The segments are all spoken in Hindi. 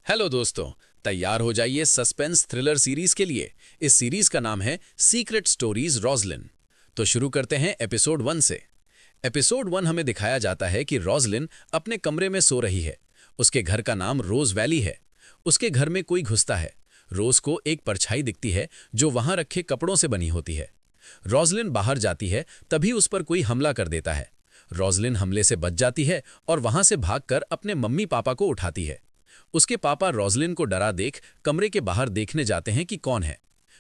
हेलो दोस्तों, तैयार हो जाइए सस्पेंस थ्रिलर सीरीज के लिए। इस सीरीज का नाम है सीक्रेट स्टोरीज रोजलिन। तो शुरू करते हैं एपिसोड 1 से। एपिसोड 1 हमें दिखाया जाता है कि रोजलिन अपने कमरे में सो रही है। उसके घर का नाम रोज वैली है। उसके घर में कोई घुसता है। रोज को एक परछाई दिखती है जो वहां रखे कपड़ों से बनी होती है। रोजलिन बाहर जाती है, तभी उस पर कोई हमला कर देता है। रोजलिन हमले से बच जाती है और वहां से भागकर अपने मम्मी पापा को उठाती है। उसके पापा रोजलिन को डरा देख कमरे के बाहर देखने जाते हैं कि कौन है।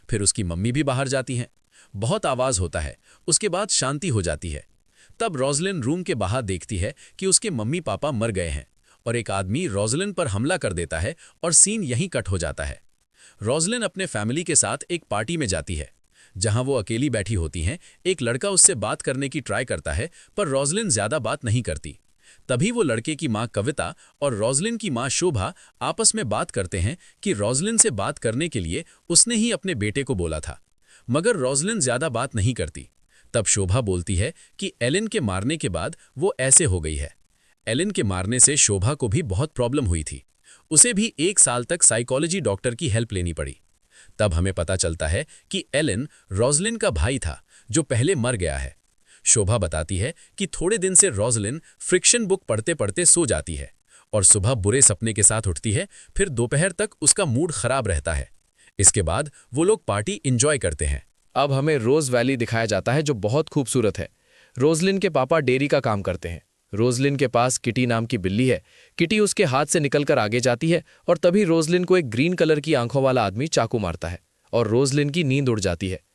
फिर उसकी मम्मी भी बाहर जाती हैं। बहुत आवाज होता है, उसके बाद शांति हो जाती है। तब रोजलिन रूम के बाहर देखती है कि उसके मम्मी पापा मर गए हैं और एक आदमी रोजलिन पर हमला कर देता है और सीन यहीं कट हो जाता है। रोजलिन अपने फैमिली के साथ एक पार्टी में जाती है। जहां वो अकेली बैठी होती हैं, एक लड़का उससे बात करने की ट्राई करता है, पर रोजलिन ज्यादा बात नहीं करती। तभी वो लड़के की मां कविता और रोजलिन की मां शोभा आपस में बात करते हैं कि रोजलिन से बात करने के लिए उसने ही अपने बेटे को बोला था। मगर रोजलिन ज्यादा बात नहीं करती। तब शोभा बोलती है कि एलिन के मारने के बाद वो ऐसे हो गई है। एलिन के मारने से शोभा को भी बहुत प्रॉब्लम हुई थी। उसे भी 1 साल तक साइकोलॉजी डॉक्टर की हेल्प लेनी पड़ी। तब हमें पता चलता है कि एलिन रोजलिन का भाई था जो पहले मर गया है। शोभा बताती है कि थोड़े दिन से रोजलिन फ्रिक्शन बुक पढ़ते पढ़ते सो जाती है और सुबह बुरे सपने के साथ उठती है। फिर दोपहर तक उसका मूड खराब रहता है। इसके बाद वो लोग पार्टी एंजॉय करते हैं। अब हमें रोज वैली दिखाया जाता है जो बहुत खूबसूरत है। रोजलिन के पापा डेयरी का काम करते हैं। रोजलिन के पास किटी नाम की बिल्ली है। किटी उसके हाथ से निकलकर आगे जाती है और तभी रोजलिन को एक ग्रीन कलर की आंखों वाला आदमी चाकू मारता है और रोजलिन की नींद उड़ जाती है।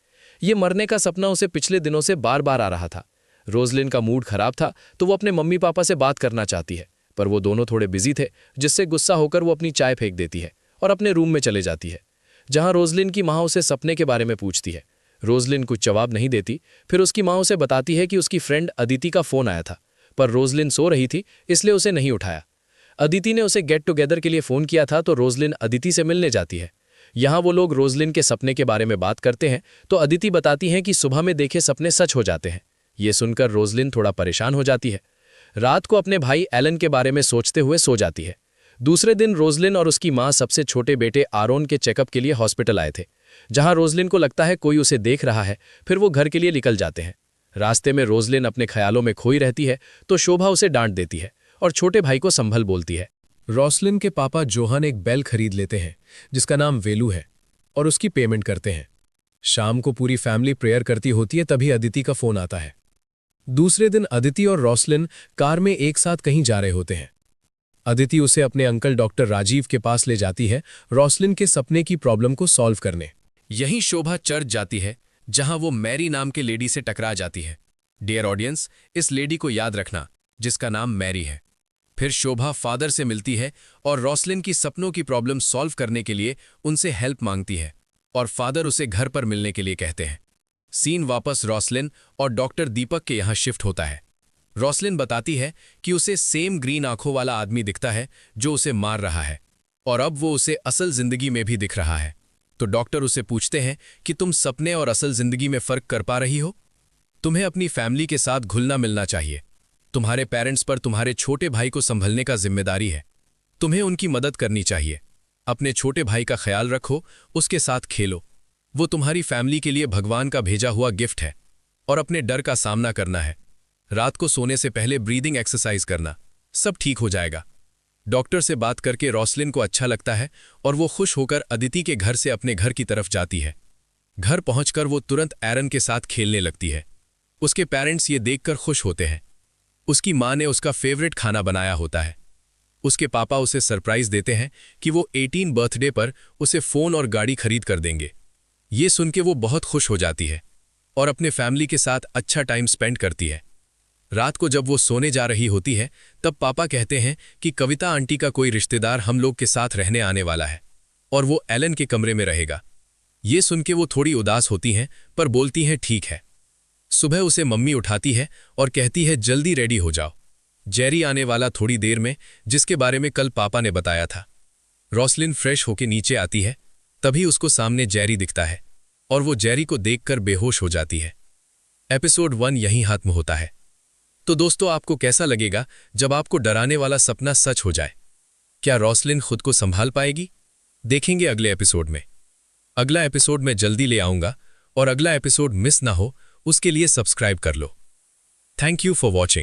ये मरने का सपना उसे पिछले दिनों से बार बार आ रहा था। रोजलिन का मूड खराब था तो वो अपने मम्मी पापा से बात करना चाहती है, पर वो दोनों थोड़े बिजी थे, जिससे गुस्सा होकर वो अपनी चाय फेंक देती है और अपने रूम में चले जाती है, जहां रोजलिन की मां उसे सपने के बारे में पूछती है। रोजलिन कुछ जवाब नहीं देती। फिर उसकी मां उसे बताती है कि उसकी फ्रेंड अदिति का फोन आया था, पर रोजलिन सो रही थी इसलिए उसे नहीं उठाया। अदिति ने उसे गेट टुगेदर के लिए फोन किया था, तो रोजलिन अदिति से मिलने जाती है। यहाँ वो लोग रोजलिन के सपने के बारे में बात करते हैं, तो अदिति बताती हैं कि सुबह में देखे सपने सच हो जाते हैं। ये सुनकर रोजलिन थोड़ा परेशान हो जाती है। रात को अपने भाई एलन के बारे में सोचते हुए सो जाती है। दूसरे दिन रोजलिन और उसकी मां सबसे छोटे बेटे आरोन के चेकअप के लिए हॉस्पिटल आए थे, जहां रोजलिन को लगता है कोई उसे देख रहा है। फिर वो घर के लिए निकल जाते हैं। रास्ते में रोजलिन अपने ख्यालों में खोई रहती है, तो शोभा उसे डांट देती है और छोटे भाई को संभल बोलती है। रोजलिन के पापा जोहान एक बैल खरीद लेते हैं जिसका नाम वेलू है और उसकी पेमेंट करते हैं। शाम को पूरी फैमिली प्रेयर करती होती है, तभी अदिति का फोन आता है। दूसरे दिन अदिति और रोजलिन कार में एक साथ कहीं जा रहे होते हैं। अदिति उसे अपने अंकल डॉक्टर राजीव के पास ले जाती है रोजलिन के सपने की प्रॉब्लम को सॉल्व करने। यहीं शोभा चर्च जाती है, जहां वो मैरी नाम के लेडी से टकरा जाती है। डियर ऑडियंस, इस लेडी को याद रखना जिसका नाम मैरी है। फिर शोभा फादर से मिलती है और रोजलिन की सपनों की प्रॉब्लम सॉल्व करने के लिए उनसे हेल्प मांगती है और फादर उसे घर पर मिलने के लिए कहते हैं। सीन वापस रोजलिन और डॉक्टर दीपक के यहाँ शिफ्ट होता है। रोजलिन बताती है कि उसे सेम ग्रीन आंखों वाला आदमी दिखता है जो उसे मार रहा है और अब वो उसे असल जिंदगी में भी दिख रहा है। तो डॉक्टर उसे पूछते हैं कि तुम सपने और असल जिंदगी में फर्क कर पा रही हो? तुम्हें अपनी फैमिली के साथ घुलना मिलना चाहिए। तुम्हारे पेरेंट्स पर तुम्हारे छोटे भाई को संभलने का जिम्मेदारी है। तुम्हें उनकी मदद करनी चाहिए। अपने छोटे भाई का ख्याल रखो, उसके साथ खेलो। वो तुम्हारी फैमिली के लिए भगवान का भेजा हुआ गिफ्ट है। और अपने डर का सामना करना है। रात को सोने से पहले ब्रीदिंग एक्सरसाइज करना, सब ठीक हो जाएगा। डॉक्टर से बात करके रोजलिन को अच्छा लगता है और वो खुश होकर अदिति के घर से अपने घर की तरफ जाती है। घर पहुंचकर वो तुरंत एरन के साथ खेलने लगती है। उसके पेरेंट्स ये देखकर खुश होते हैं। उसकी मां ने उसका फेवरेट खाना बनाया होता है। उसके पापा उसे सरप्राइज देते हैं कि वो 18 बर्थडे पर उसे फोन और गाड़ी खरीद कर देंगे। ये सुन के वो बहुत खुश हो जाती है और अपने फैमिली के साथ अच्छा टाइम स्पेंड करती है। रात को जब वो सोने जा रही होती है, तब पापा कहते हैं कि कविता आंटी का कोई रिश्तेदार हम लोग के साथ रहने आने वाला है और वो एलन के कमरे में रहेगा। ये सुन के वो थोड़ी उदास होती हैं, पर बोलती हैं ठीक है। सुबह उसे मम्मी उठाती है और कहती है जल्दी रेडी हो जाओ, जेरी आने वाला थोड़ी देर में, जिसके बारे में कल पापा ने बताया था। रोजलिन फ्रेश होके नीचे आती है, तभी उसको सामने जेरी दिखता है और वो जेरी को देखकर बेहोश हो जाती है। एपिसोड 1 यहीं खत्म होता है। तो दोस्तों, आपको कैसा लगेगा जब आपको डराने वाला सपना सच हो जाए? क्या रोसलिन खुद को संभाल पाएगी? देखेंगे अगले एपिसोड में। अगला एपिसोड मैं जल्दी ले आऊंगा और अगला एपिसोड मिस ना हो उसके लिए सब्सक्राइब कर लो। Thank you for watching.